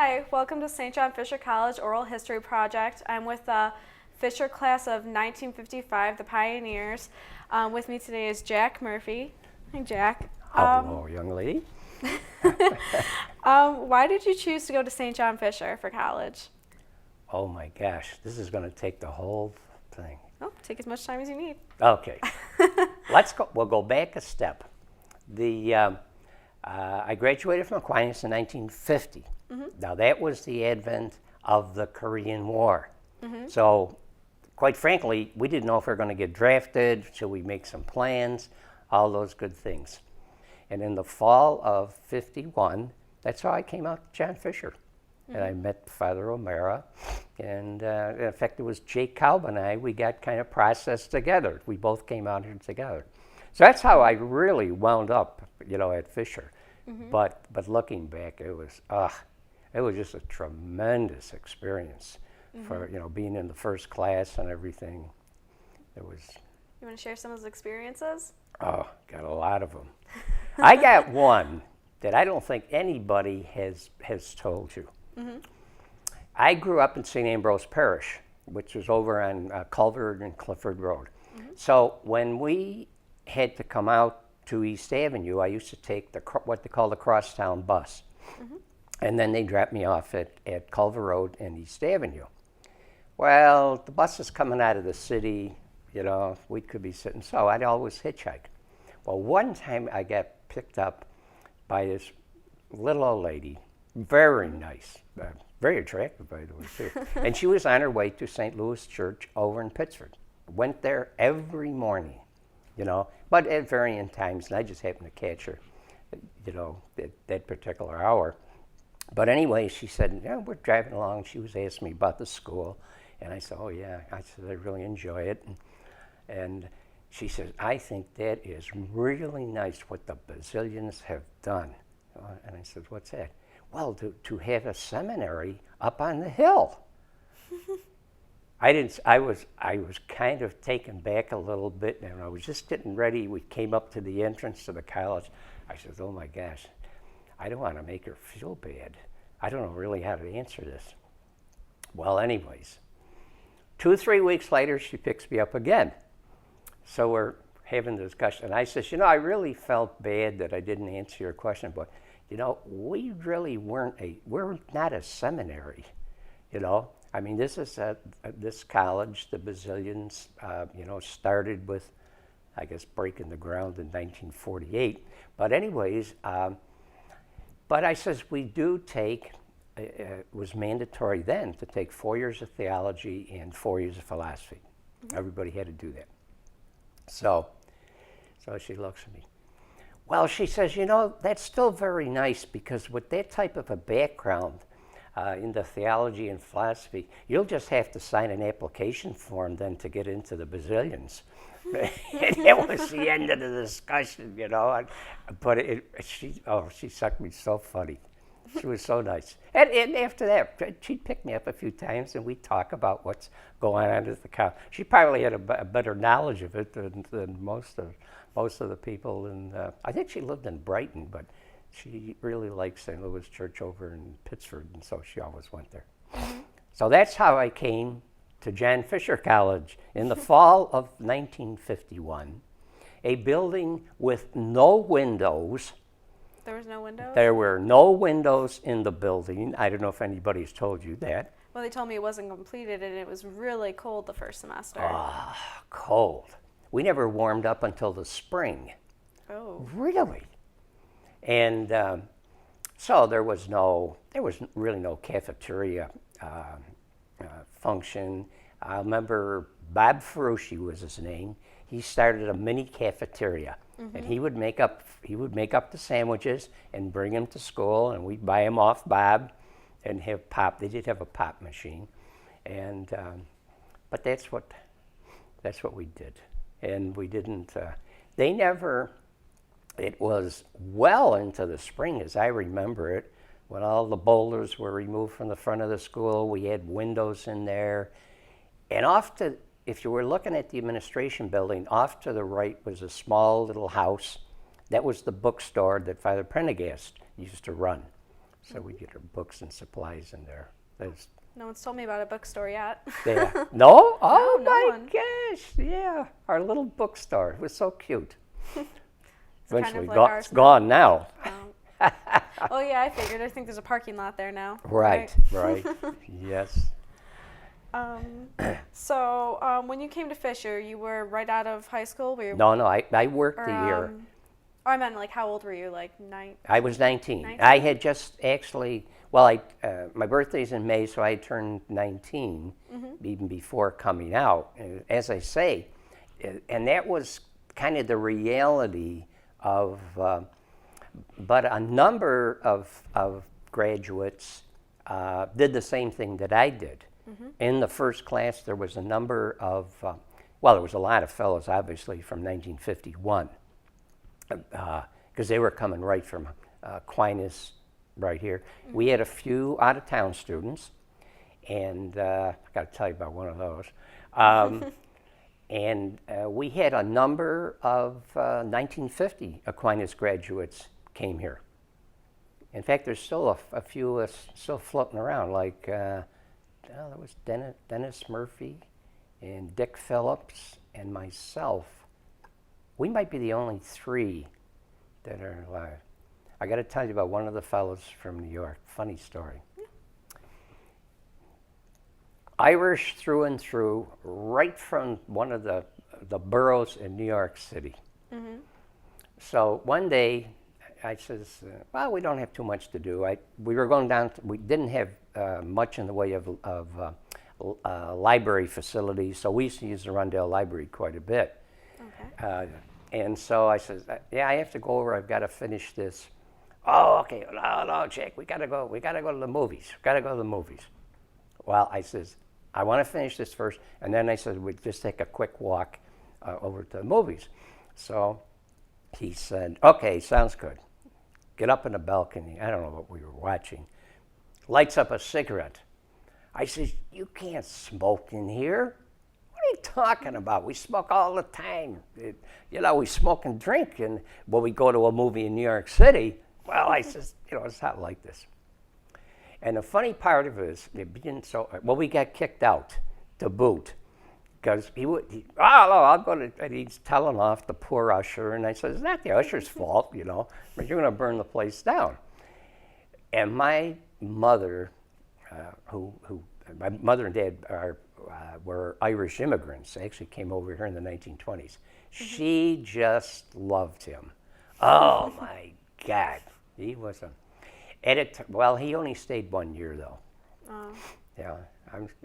Hi, welcome to St. John Fisher College Oral History Project. I'm with the Fisher class of 1955, the Pioneers. With me today is Jack Murphy. Hi, Jack. Hello, young lady. Why did you choose to go to St. John Fisher for college? Oh my gosh, this is going to take the whole thing. Oh, take as much time as you need. Okay, let's go. We'll go back a step. I graduated from Aquinas in 1950. Now that was the advent of the Korean War. So, quite frankly, we didn't know if we were going to get drafted. Should we make some plans? All those good things. And in the fall of '51, that's how I came out to John Fisher. And I met Father O'Mara, and in fact, it was Jake Kalb and I, we got kind of processed together. We both came out here together. So that's how I really wound up, at Fisher. But looking back, it was just a tremendous experience for, being in the first class and everything. It was. You want to share some of those experiences? Oh, got a lot of them. I got one that I don't think anybody has told you. I grew up in St. Ambrose Parish, which was over on Culver and Clifford Road. So when we had to come out to East Avenue, I used to take what they call the crosstown bus. And then they dropped me off at Culver Road and East Avenue. Well, the bus is coming out of the city, we could be sitting, so I'd always hitchhike. Well, one time I got picked up by this little old lady, very nice, very attractive, by the way, too. And she was on her way to St. Louis Church over in Pittsford. Went there every morning, but at varying times, and I just happened to catch her, that particular hour. But anyway, she said, we're driving along. She was asking me about the school. And I said, oh, yeah. I said, I really enjoy it. And she says, I think that is really nice what the Basilians have done. And I said, what's that? Well, to have a seminary up on the hill. I was kind of taken back a little bit, and I was just getting ready. We came up to the entrance to the college. I said, oh my gosh, I don't want to make her feel bad. I don't know really how to answer this. Well, anyways, 2 or 3 weeks later, she picks me up again. So we're having a discussion, and I says, I really felt bad that I didn't answer your question, but we really we're not a seminary, I mean, this is this college, the Basilians, started with, I guess, breaking the ground in 1948. But anyways, but I says, we do take, it was mandatory then to take 4 years of theology and 4 years of philosophy. Everybody had to do that. So she looks at me. Well, she says, that's still very nice because with that type of a background into theology and philosophy, you'll just have to sign an application form then to get into the Basilians. And that was the end of the discussion, But she sucked me so funny. She was so nice. And after that, she'd pick me up a few times and we'd talk about what's going on at the college. She probably had a better knowledge of it than most of the people. And I think she lived in Brighton, but she really liked St. Louis Church over in Pittsford, and so she always went there. So that's how I came to John Fisher College in the fall of 1951, a building with no windows. There was no windows? There were no windows in the building. I don't know if anybody's told you that. Well, they told me it wasn't completed, and it was really cold the first semester. Cold. We never warmed up until the spring. Oh. Really? And so there was really no cafeteria function. I remember Bob Ferrucci was his name. He started a mini cafeteria, and he would make up the sandwiches and bring them to school, and we'd buy them off Bob, and have pop. They did have a pop machine, and but that's what we did, and we didn't. They never. It was well into the spring, as I remember it, when all the boulders were removed from the front of the school. We had windows in there. And if you were looking at the administration building, off to the right was a small little house. That was the bookstore that Father Prendergast used to run. So we get our books and supplies in there. There's, No one's told me about a bookstore yet. yeah. No? Oh No, no my one. gosh, yeah. Our little bookstore. It was so cute. kind Eventually of like ours it's now. gone now. Oh yeah, I figured. I think there's a parking lot there now. Right. Yes. So when you came to Fisher, you were right out of high school. Were you, No, I worked or, the year. I meant like how old were you? Like 9? I was 19. 19? I had just actually, well, my birthday's in May, so I turned 19 even before coming out. And as I say, and that was kind of the reality of, but a number of graduates did the same thing that I did. In the first class, there was a number of, well, there was a lot of fellows, obviously, from 1951. Because they were coming right from Aquinas, right here. We had a few out-of-town students, and I got to tell you about one of those. And we had a number of 1950 Aquinas graduates came here. In fact, there's still a few still floating around, like there was Dennis Murphy and Dick Phillips and myself. We might be the only 3 that are alive. I got to tell you about one of the fellows from New York. Funny story. Irish through and through, right from one of the boroughs in New York City. So one day, I says, well, we don't have too much to do. We were going down, we didn't have much in the way of library facilities, so we used to use the Rundale Library quite a bit. Okay. And so I said, yeah, I have to go over, I've got to finish this. Oh, okay, no, Jack, we gotta go to the movies. Well, I says, I want to finish this first, and then I said, we'd just take a quick walk over to the movies. So he said, okay, sounds good. Get up in the balcony, I don't know what we were watching. Lights up a cigarette. I says, you can't smoke in here. What are you talking about? We smoke all the time. We smoke and drink. And when we go to a movie in New York City, well, I says, it's not like this. And the funny part of it is, we got kicked out to boot. Because I'll go to, and he's telling off the poor usher. And I said, it's not the usher's fault, but you're going to burn the place down. And my mother, my mother and dad were Irish immigrants. They actually came over here in the 1920s. She just loved him. Oh my God, he was he only stayed 1 year though. Oh. Yeah,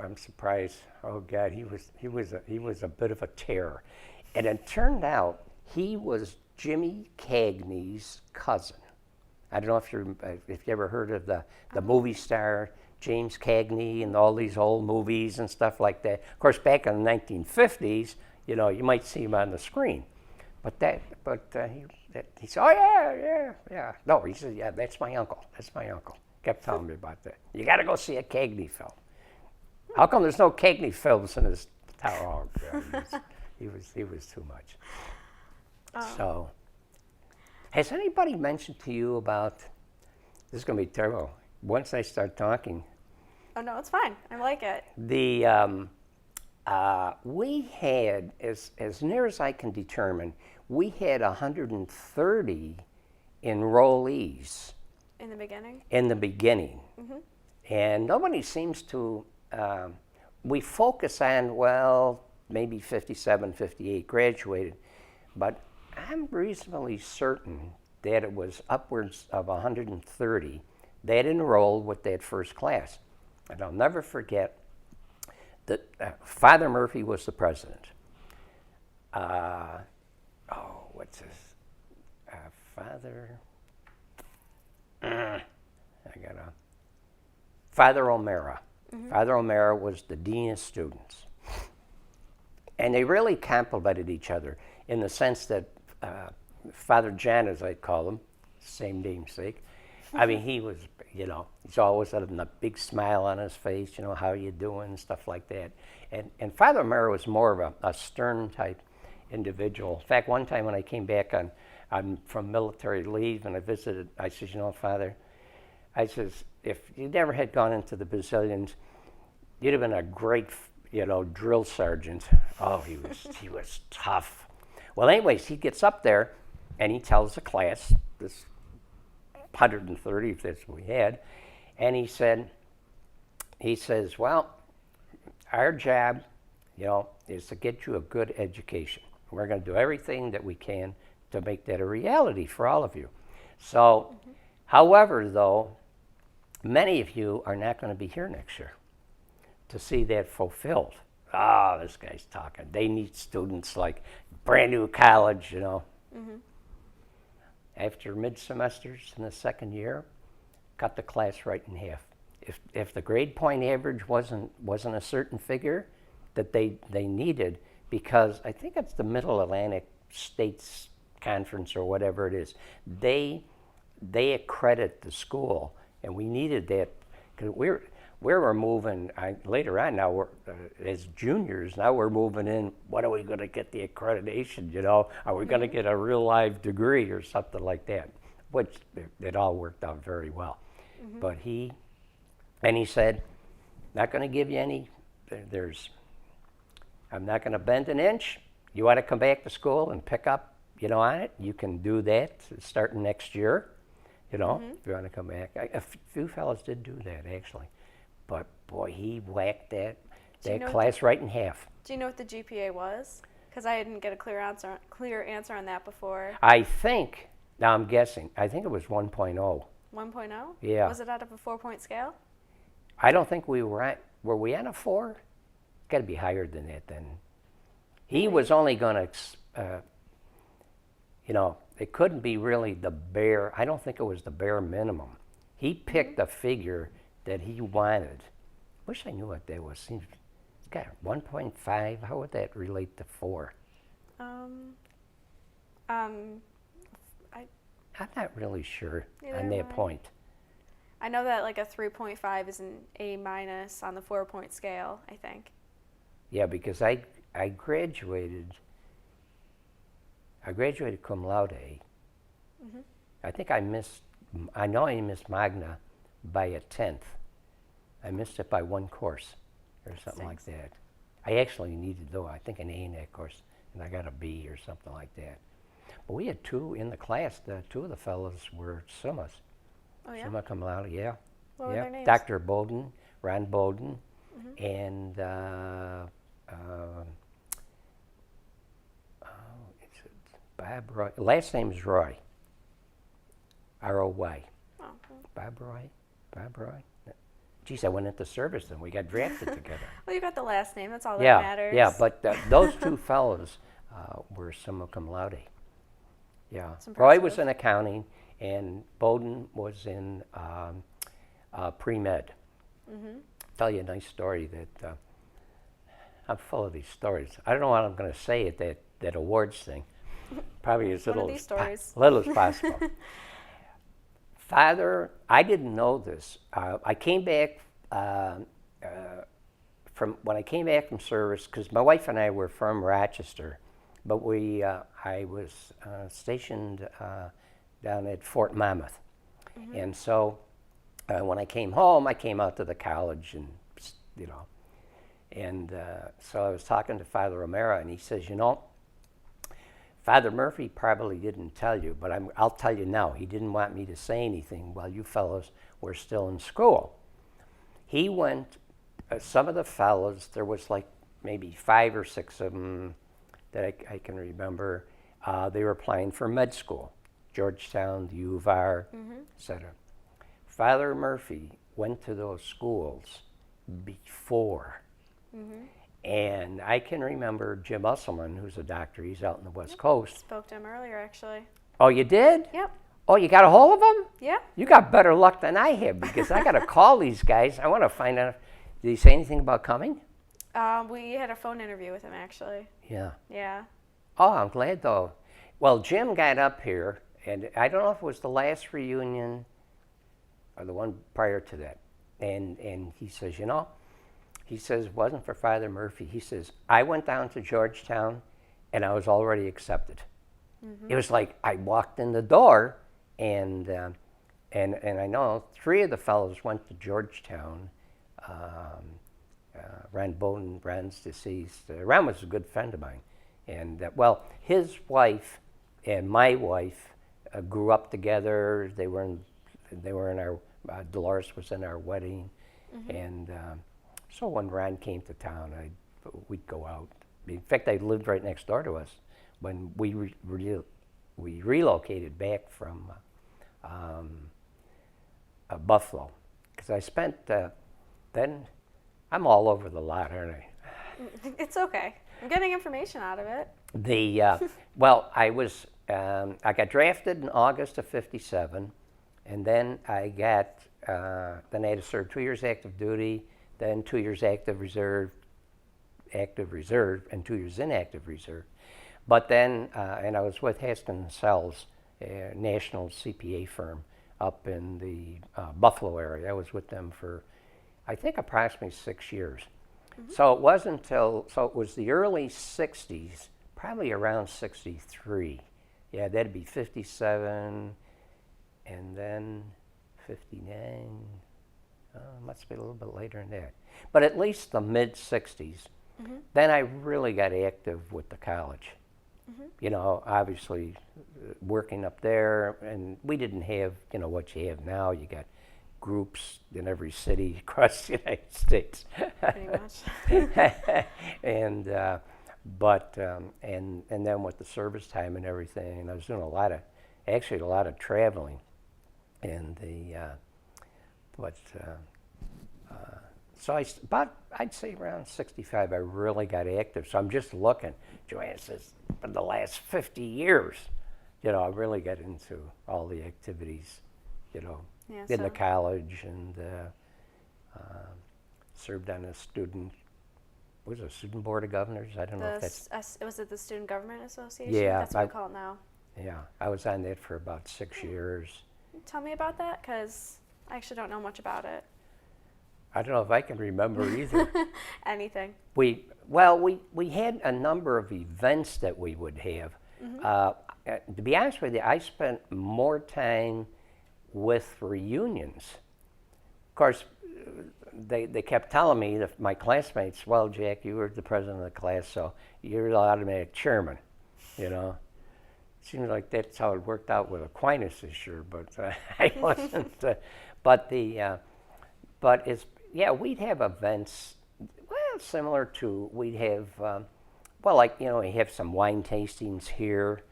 I'm surprised. Oh God, he was a bit of a terror, and it turned out he was Jimmy Cagney's cousin. I don't know if you ever heard of the movie star James Cagney and all these old movies and stuff like that. Of course, back in the 1950s, you might see him on the screen. But he said, oh yeah. No, he said, yeah, that's my uncle. Kept telling me about that. You got to go see a Cagney film. How come there's no Cagney films in his town? Oh God, he was too much. So, has anybody mentioned to you about? This is going to be terrible. Once I start talking. Oh no, it's fine. I like it. We had, as near as I can determine, we had 130 enrollees. In the beginning? In the beginning. And nobody seems to, we focus on, maybe 57, 58 graduated, but I'm reasonably certain that it was upwards of 130 that enrolled with that first class. And I'll never forget that Father Murphy was the president. What's his? Father O'Mara. Father O'Mara was the dean of students. And they really complimented each other in the sense that Father John, as I call him, same namesake, I mean, he was, he's always had a big smile on his face, how you doing, and stuff like that. And Father O'Mara was more of a stern type individual. In fact, one time when I came back from military leave and I visited, I said, Father, I says, if you never had gone into the Basilians, you'd have been a great, drill sergeant. Oh, he was tough. Well, anyways, he gets up there and he tells the class, this 130 if that's what we had, and he says, well, our job, is to get you a good education. We're going to do everything that we can to make that a reality for all of you. So, however, though, many of you are not going to be here next year to see that fulfilled. Ah, this guy's talking. They need students like brand new college, After mid-semesters in the second year, cut the class right in half. If the grade point average wasn't a certain figure that they needed, because I think it's the Middle Atlantic States Conference or whatever it is, they accredit the school, and we needed that because we were moving later on. Now as juniors, now we're moving in. What are we going to get the accreditation? Are we going to get a real live degree or something like that? Which it all worked out very well. But he said, not going to give you any. I'm not going to bend an inch. You want to come back to school and pick up, on it. You can do that starting next year. If you want to come back. A few fellows did do that actually. But boy, he whacked that class right in half. Do you know what the GPA was? Because I didn't get a clear answer on that before. I think, now I'm guessing, I think it was 1.0. 1.0? Yeah. Was it out of a 4-point scale? I don't think we were we on a 4? Got to be higher than that then. He was only going to, it couldn't be really I don't think it was the bare minimum. He picked a figure that he wanted. Wish I knew what that was. Seems, God, 1.5, how would that relate to 4? I'm not really sure on that point. I know that like a 3.5 is an A- on the 4-point scale, I think. Yeah, because I graduated cum laude. I think I know I missed Magna by a 10th. I missed it by one course or something like that. I actually needed, though, I think an A in that course, and I got a B or something like that. But we had 2 in the class. Two of the fellows were summas. Oh, yeah? Summa cum laude, yeah. What were their names? Dr. Bowden, Ron Bowden, and Bob Roy. Last name is Roy. R-O-Y. Oh, okay. Bob Roy. Geez, I went into service and we got drafted together. Well, you got the last name. That's all that Yeah, matters. yeah, but those 2 fellows were summa cum laude. Yeah. Roy was in accounting, and Bowden was in pre-med. Tell you a nice story that I'm full of these stories. I don't know what I'm going to say at that awards thing. Probably as little as possible. Father, I didn't know this. I came back when I came back from service, because my wife and I were from Rochester, but I was stationed down at Fort Monmouth, and so when I came home, I came out to the college, and so I was talking to Father Romero, and he says, Father Murphy probably didn't tell you, but I'll tell you now. He didn't want me to say anything while you fellows were still in school. He went, some of the fellows, there was like maybe 5 or 6 of them that I can remember. They were applying for med school, Georgetown, the U of R, etc. Father Murphy went to those schools before. And I can remember Jim Usselman, who's a doctor. He's out in the West Coast. Spoke to him earlier, actually. Oh, you did? Yep. Oh, you got a hold of him? Yeah. You got better luck than I have, because I got to call these guys. I want to find out. Did he say anything about coming? We had a phone interview with him, actually. Yeah. Yeah. Oh, I'm glad, though. Well, Jim got up here, and I don't know if it was the last reunion or the one prior to that. And he says, he says, it wasn't for Father Murphy. He says, I went down to Georgetown, and I was already accepted. It was like I walked in the door, and And I know 3 of the fellows went to Georgetown. Ron Bowden, Ron's deceased. Ron was a good friend of mine. And, well, his wife and my wife grew up together. They were in our, Dolores was in our wedding. And so when Ron came to town, we'd go out. In fact, they lived right next door to us when we relocated back from Buffalo. Because I spent, then, I'm all over the lot, aren't I? It's okay. I'm getting information out of it. Well, I got drafted in August of '57, and then I had to serve 2 years active duty, then 2 years active reserve, and 2 years inactive reserve. But then, and I was with Haskin & Sells, a national CPA firm up in the Buffalo area. I was with them for, I think, approximately 6 years. So it wasn't until, so it was the early 60s, probably around 63. Yeah, that'd be 57, and then 59. Must be a little bit later than that. But at least the mid-60s. Then I really got active with the college. You know, obviously working up there, and we didn't have, you know, what you have now. You got groups in every city across the United States. Pretty much. And and then with the service time and everything, and I was doing a lot of traveling, and so I'd say around 65 I really got active. So I'm just looking. Joanne says, for the last 50 years, you know, I really got into all the activities, you know, in the college, and served on a student board of governors. I don't know if that's. Was it the Student Government Association? Yeah, That's what we call it now. Yeah, I was on that for about 6 years. Tell me about that, because I actually don't know much about it. I don't know if I can remember either. Anything. We had a number of events that we would have. To be honest with you, I spent more time with reunions. Of course, they kept telling me, my classmates, well, Jack, you were the president of the class, so you're the automatic chairman, you know. Seems like that's how it worked out with Aquinas this year, but I wasn't. But it's, yeah, we'd have events, well, similar to, we'd have, well, like, you know, we have some wine tastings here,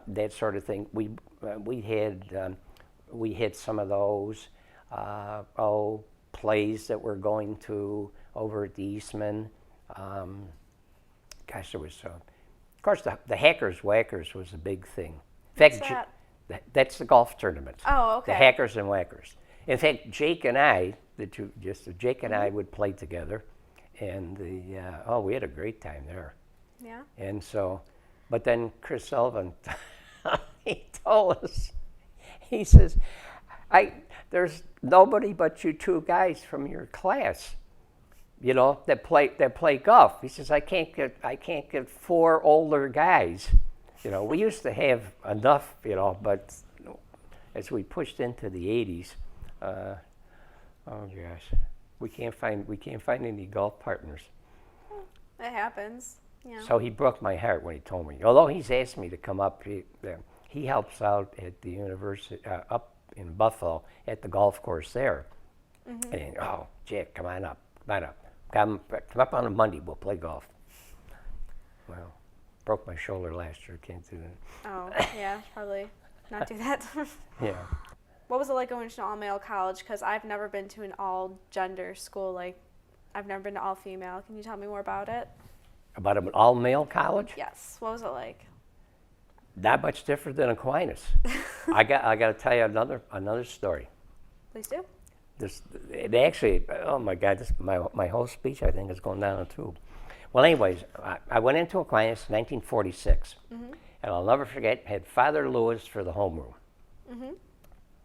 that sort of thing. We had some of those, plays that we're going to over at the Eastman. Gosh, there was, of course, the Hackers Whackers was a big thing. In fact, that's the golf tournament. Oh, okay. The Hackers and Whackers. In fact, Jake and I, Jake and I would play together, and we had a great time there. Yeah. And so, but then Chris Sullivan, he told us, he says, there's nobody but you 2 guys from your class, you know, that play golf. He says, I can't get 4 older guys. You know, we used to have enough, you know, but as we pushed into the 80s, oh gosh, we can't find any golf partners. It happens. Yeah. So he broke my heart when he told me. Although he's asked me to come up, he helps out at the university up in Buffalo at the golf course there. And Jack, come on up, come up on a Monday. We'll play golf. Well, broke my shoulder last year. Can't do that. Oh yeah, probably not do that. Yeah. What was it like going to an all-male college? Because I've never been to an all-gender school. Like, I've never been to all-female. Can you tell me more about it? About an all-male college? Yes. What was it like? Not much different than Aquinas. I got to tell you another story. Please do. It actually, oh my God, my whole speech I think is going down the tube. Well, anyways, I went into Aquinas in 1946, and I'll never forget. Had Father Lewis for the homeroom.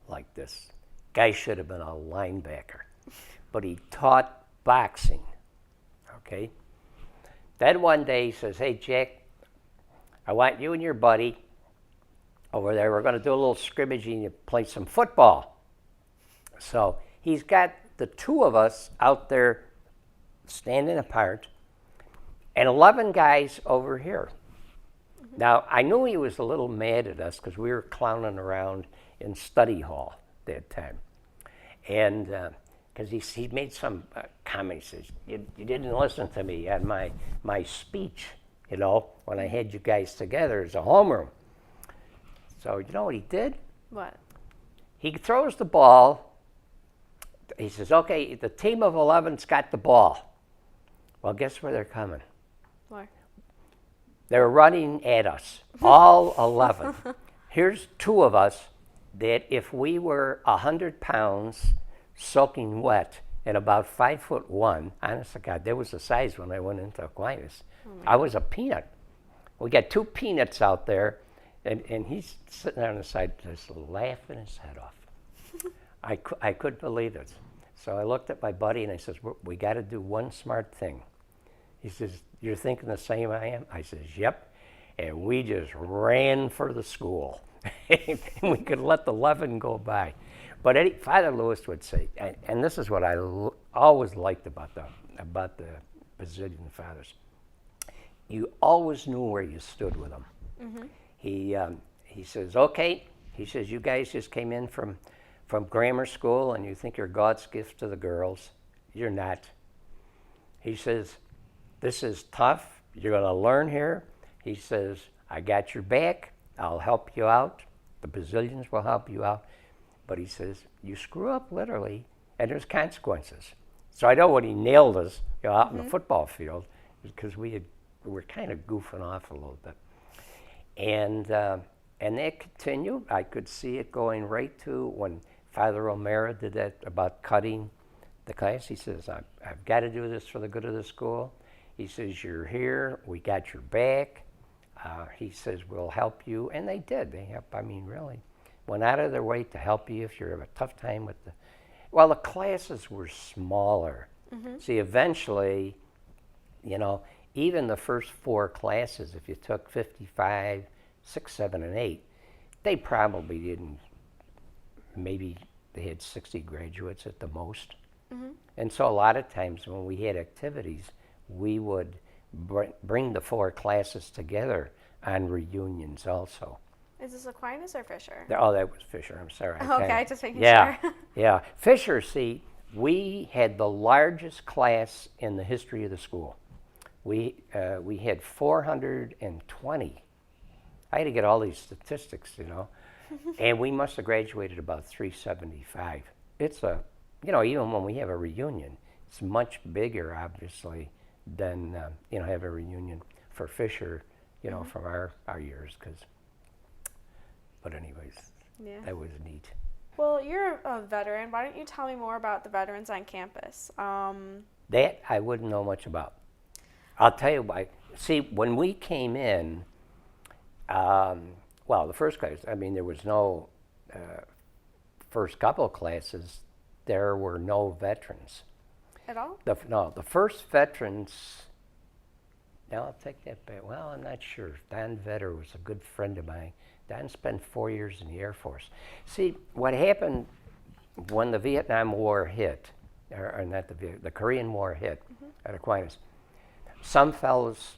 Like this guy should have been a linebacker, but he taught boxing. Okay. Then one day he says, "Hey Jack, I want you and your buddy over there. We're going to do a little scrimmaging and play some football. So he's got the two of us out there standing apart and 11 guys over here. Now, I knew he was a little mad at us because we were clowning around in study hall that time. And because he made some comment, he says, you didn't listen to me at my speech, you know, when I had you guys together as a homeroom. So you know what he did? What? He throws the ball. He says, okay, the team of 11's got the ball. Well, guess where they're coming? Where? They're running at us, all 11. Here's two of us that if we were 100 pounds soaking wet and about 5'1", honest to God, that was the size when I went into Aquinas. I was a peanut. We got two peanuts out there, and he's sitting there on the side just laughing his head off. I couldn't believe it. So I looked at my buddy and I says, we got to do one smart thing. He says, you're thinking the same I am? I says, yep. And we just ran for the school. And we could let the 11 go by. But Father Lewis would say, and this is what I always liked about the Basilian Fathers. You always knew where you stood with them. Mm-hmm. He says, okay. He says, you guys just came in from grammar school and you think you're God's gift to the girls. You're not. He says, this is tough. You're going to learn here. He says, I got your back. I'll help you out. The Basilians will help you out. But he says, you screw up literally, and there's consequences. So I know when he nailed us out in the football field, because we were kind of goofing off a little bit. And that continued. I could see it going right to when Father O'Mara did that about cutting the class. He says, I've got to do this for the good of the school. He says, you're here. We got your back. He says, we'll help you. And they did. They helped, really went out of their way to help you if you're having a tough time with the classes were smaller. Mm-hmm. See, eventually, even the first 4 classes, if you took 55, 6, 7, and 8, they probably didn't, maybe they had 60 graduates at the most. Mm-hmm. And so a lot of times when we had activities, we would bring the 4 classes together on reunions also. Is this Aquinas or Fisher? That was Fisher. I'm sorry. Okay, just making sure. Yeah. Fisher, see, we had the largest class in the history of the school. We had 420. I had to get all these statistics, and we must have graduated about 375. It's even when we have a reunion, it's much bigger, obviously, than have a reunion for Fisher, from our years. But anyways, that was neat. Well, you're a veteran. Why don't you tell me more about the veterans on campus? That I wouldn't know much about. I'll tell you why. See, when we came in, the first class, there was no, first couple of classes, there were no veterans. At all? The first veterans, now I'll take that back. Well, I'm not sure. Don Vetter was a good friend of mine. Don spent 4 years in the Air Force. See, what happened when the Vietnam War hit, or not the Korean War hit at Aquinas, some fellows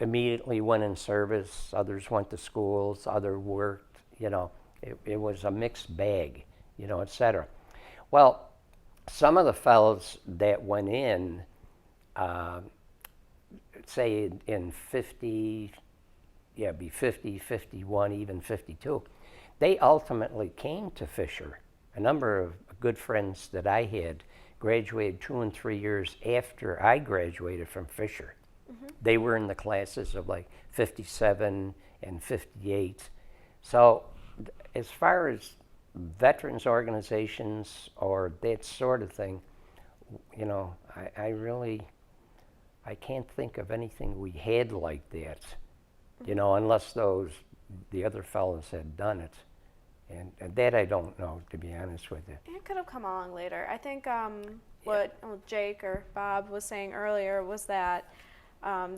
immediately went in service, others went to schools, others worked, it was a mixed bag, et cetera. Well, some of the fellows that went in, say in 50, 51, even 52, they ultimately came to Fisher. A number of good friends that I had graduated 2 and 3 years after I graduated from Fisher. Mm-hmm. They were in the classes of like 57 and 58. So as far as veterans organizations or that sort of thing, I can't think of anything we had like that, unless the other fellows had done it. And that I don't know, to be honest with you. It could have come along later. I think what Jake or Bob was saying earlier was that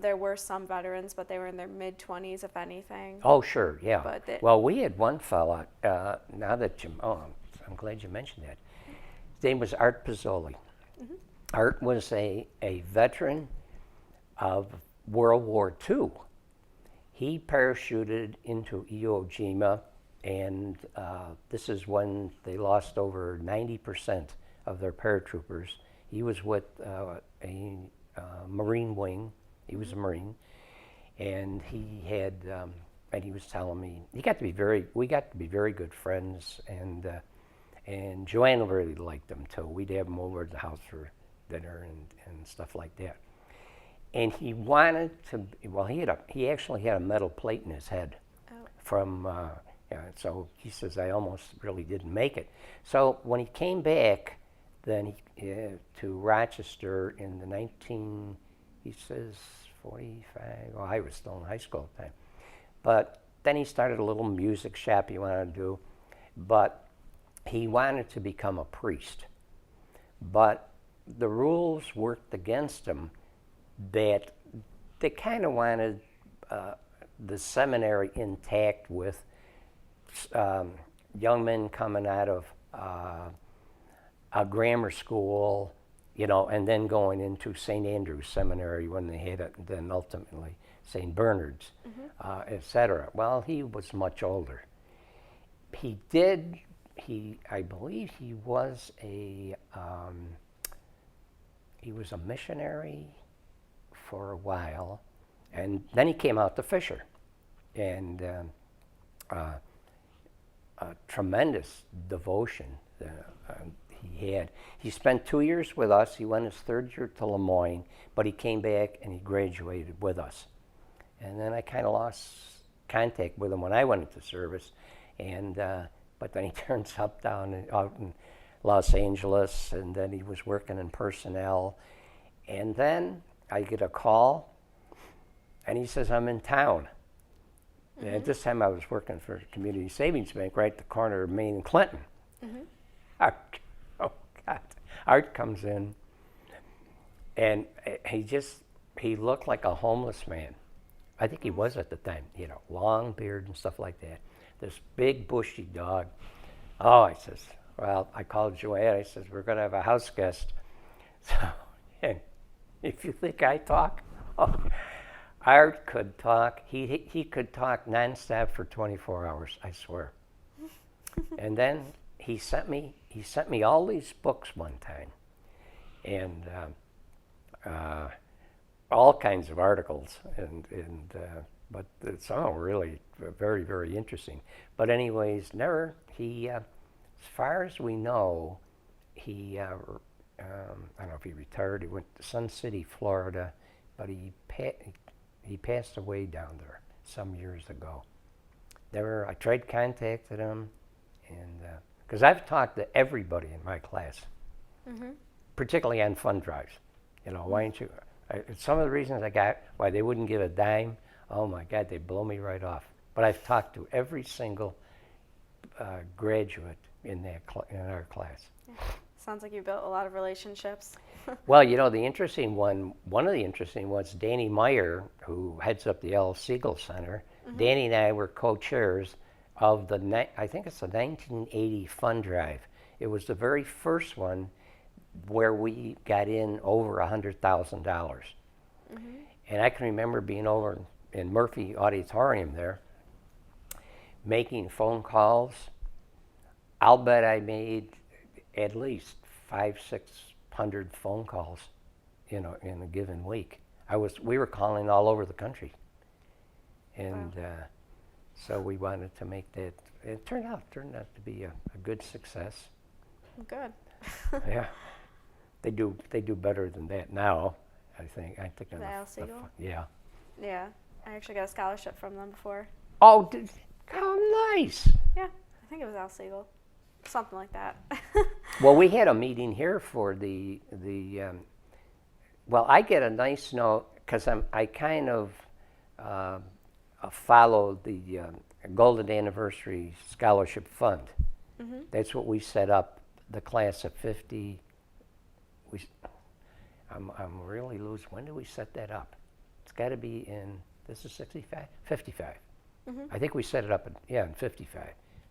There were some veterans, but they were in their mid-20s, if anything. Oh, sure, yeah. But Well, we had one fella, now that you, I'm glad you mentioned that. His name was Art Pizzoli. Art was a veteran of World War II. He parachuted into Iwo Jima, and this is when they lost over 90% of their paratroopers. He was with a Marine wing. He was a Marine, and he had, and he was telling me we got to be very good friends, and Joanne really liked him too. We'd have him over at the house for dinner and stuff like that. And he wanted to. Well, he actually had a metal plate in his head from. So he says I almost really didn't make it. So when he came back, then to Rochester in the he says 45. Well, I was still in high school at the time, but then he started a little music shop he wanted to do, but he wanted to become a priest, but the rules worked against him. That they kind of wanted the seminary intact with young men coming out of a grammar school, and then going into St. Andrew's Seminary when they had it, and then ultimately St. Bernard's, etc. Well, he was much older. I believe he was a missionary for a while, and then he came out to Fisher, and a tremendous devotion he had. He spent 2 years with us. He went his third year to Le Moyne, but he came back and he graduated with us. And then I kind of lost contact with him when I went into service, and but then he turns up out in Los Angeles, and then he was working in personnel, and then I get a call, and he says, I'm in town. And at this time, I was working for Community Savings Bank right at the corner of Main and Clinton. Oh, God. Art comes in, and he looked like a homeless man. I think he was at the time, long beard and stuff like that. This big, bushy dog. Oh, I says, well, I called Joanne. I says, we're going to have a house guest. So, and if you think I talk, Art could talk. He could talk nonstop for 24 hours, I swear. And then he sent me all these books one time, and all kinds of articles, but some were really very, very interesting. But anyways, as far as we know, he I don't know if he retired. He went to Sun City, Florida, but he passed away down there some years ago. I tried contacting him, and because I've talked to everybody in my class, particularly on fund drives. Why don't you? Some of the reasons I got why they wouldn't give a dime. Oh my God, they blow me right off. But I've talked to every single graduate in our class. Yeah. Sounds like you built a lot of relationships. Well, the interesting one of the interesting ones, Danny Meyer, who heads up the L. Siegel Center. Danny and I were co-chairs of I think it's the 1980 fund drive. It was the very first one where we got in over $100,000. And I can remember being over in Murphy Auditorium there, making phone calls. I'll bet I made at least 500-600 phone calls, in a given week. We were calling all over the country, and so we wanted to make that. It turned out to be a good success. Good. Yeah, they do better than that now. I think. The Al Siegel? Yeah. Yeah, I actually got a scholarship from them before. Oh, how nice. Yeah, I think it was Al Siegel. Something like that. Well, we had a meeting here for well, I get a nice note because I kind of follow the Golden Anniversary Scholarship Fund. That's what we set up, the class of 50. I'm really loose. When did we set that up? got to be in, this is 65? 55. Mm-hmm. I think we set it up in 55.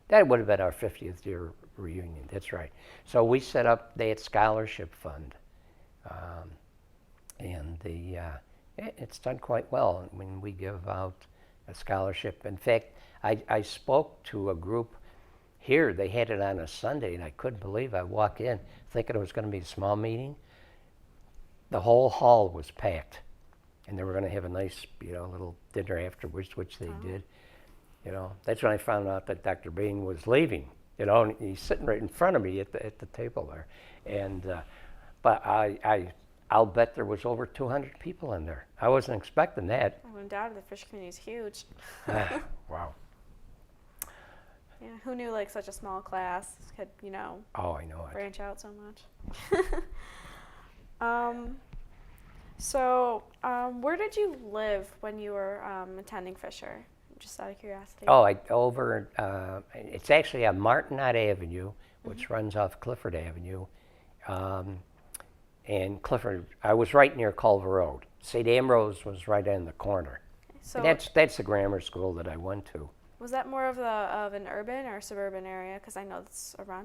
That would have been our 50th year reunion. That's right. So we set up that scholarship fund, and it's done quite well when we give out a scholarship. In fact, I spoke to a group here. They had it on a Sunday, and I couldn't believe I walked in thinking it was going to be a small meeting. The whole hall was packed, and they were going to have a nice, little dinner afterwards, which they did. That's when I found out that Dr. Bain was leaving. And he's sitting right in front of me at the table there. And but I'll bet there was over 200 people in there. I wasn't expecting that. Oh, undoubtedly, the fish community is huge. Wow. Yeah, who knew like such a small class could, Oh, I know it. branch out so much. So, where did you live when you were attending Fisher? Just out of curiosity. Oh, it's actually on Martinet Avenue, which runs off Clifford Avenue. And Clifford, I was right near Culver Road. St. Ambrose was right on the corner. So That's the grammar school that I went to. was that more of an urban or suburban area? Because I know it's around.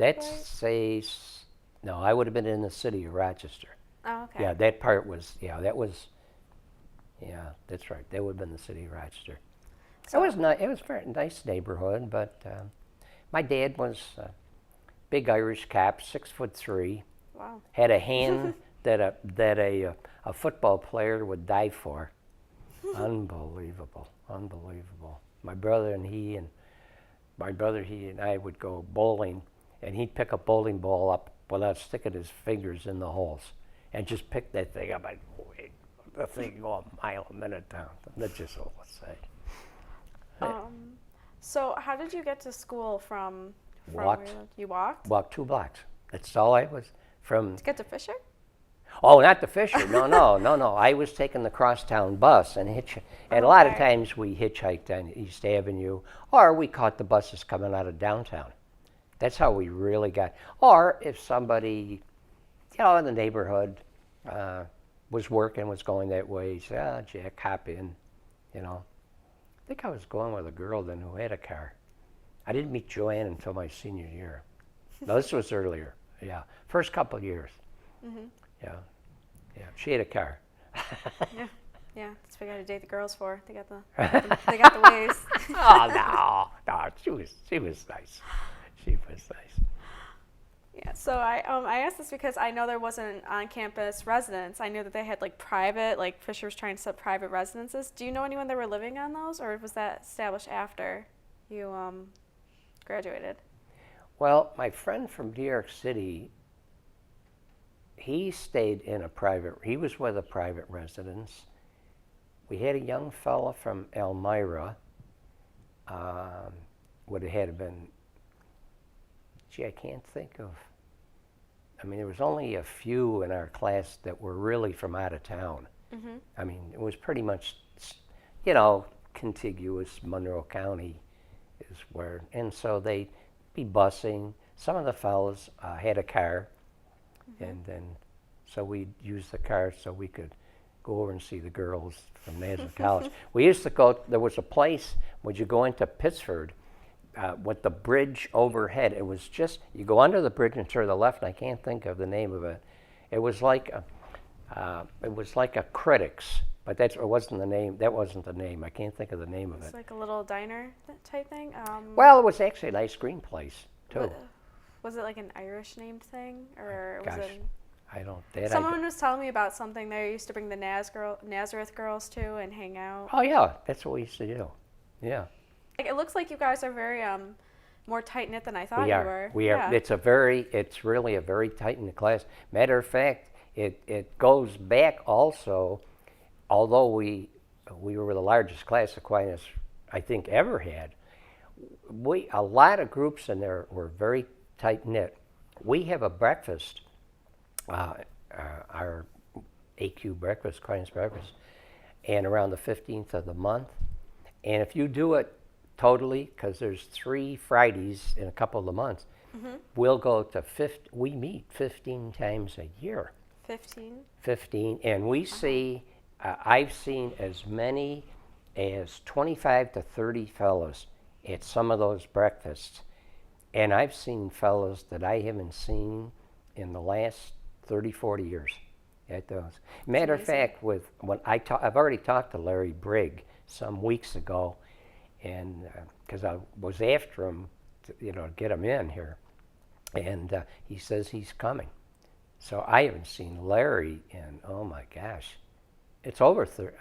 No, I would have been in the city of Rochester. Oh, okay. Yeah, that part was, that's right. That would have been the city of Rochester. It was a very nice neighborhood, but my dad was a big Irish cap, 6'3". Wow. Had a hand that a football player would die for. Unbelievable. My brother and I would go bowling, and he'd pick a bowling ball up without sticking his fingers in the holes, and just pick that thing up. The thing go a mile a minute down. That's just all I'll say. So how did you get to school from Walked. where you lived? You walked? Walked 2 blocks. That's all I was from. To get to Fisher? Oh, not the Fisher. No. I was taking the crosstown bus and and a lot of times we hitchhiked on East Avenue, or we caught the buses coming out of downtown. That's how we really got. Or if somebody, in the neighborhood was going that way, he said, Jack, hop in, I think I was going with a girl then who had a car. I didn't meet Joanne until my senior year. No, this was earlier. Yeah, first couple of years. Mm-hmm. Yeah, she had a car. Yeah. That's what I got to date the girls for. They got the ways. Oh no, she was nice. She was nice. Yeah. So I asked this because I know there wasn't on-campus residence. I knew that they had private, Fisher was trying to set private residences. Do you know anyone that were living on those, or was that established after you graduated? Well, my friend from New York City, he was with a private residence. We had a young fella from Elmira, would have had to been, I can't think of, there was only a few in our class that were really from out of town. Mm-hmm. It was pretty much, contiguous. Monroe County is where, and so they'd be busing. Some of the fellows had a car, and then so we'd use the car so we could go over and see the girls from Nazareth College. We used to go, there was a place when you go into Pittsford with the bridge overhead. It was just, you go under the bridge and turn to the left, and I can't think of the name of it. It was like a Critics, but it wasn't the name. That wasn't the name. I can't think of the name of it. It's like a little diner type thing? Well, it was actually an ice cream place, too. Was it like an Irish named thing? Or Gosh, was it... I don't... Someone was telling me about something they used to bring the Nazareth girls to and hang out. Oh, yeah. That's what we used to do. Yeah. It looks like you guys are very more tight-knit than I thought you were. We are. It's really a very tight-knit class. Matter of fact, it goes back also, although we were the largest class Aquinas, I think, ever had, a lot of groups in there were very tight-knit. We have a breakfast, our AQ breakfast, Aquinas breakfast, and around the 15th of the month. And if you do it totally, because there's 3 Fridays in a couple of the months, we'll go to we meet 15 times a year. 15? 15, and we see I've seen as many as 25 to 30 fellows at some of those breakfasts, and I've seen fellows that I haven't seen in the last 30, 40 years at those. Matter of fact, I've already talked to Larry Brigg some weeks ago, and because I was after him, to get him in here, and he says he's coming. So I haven't seen Larry in, oh my gosh, it's over 30.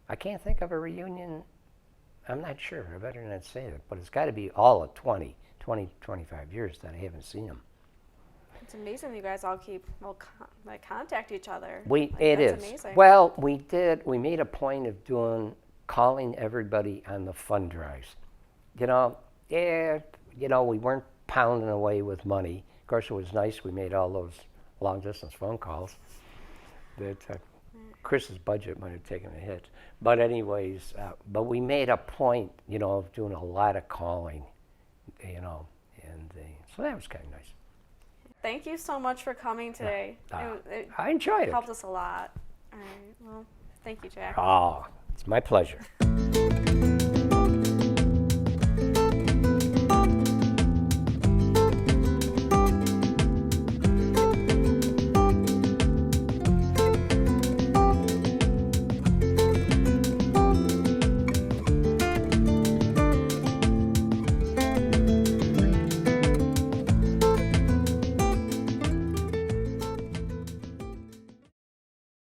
I can't think of a reunion. I'm not sure. I better not say that, but it's got to be all of 20, 25 years that I haven't seen him. It's amazing you guys all keep contact each other. It that's is. amazing. Well, we made a point of calling everybody on the fund drives. We weren't pounding away with money. Of course, it was nice we made all those long distance phone calls. That Chris's budget might have taken a hit, but anyways, but we made a point, of doing a lot of calling, and so that was kind of nice. Thank you so much for coming today. It I enjoyed it. helped us a lot. All right. Well, thank you, Jack. Oh, it's my pleasure.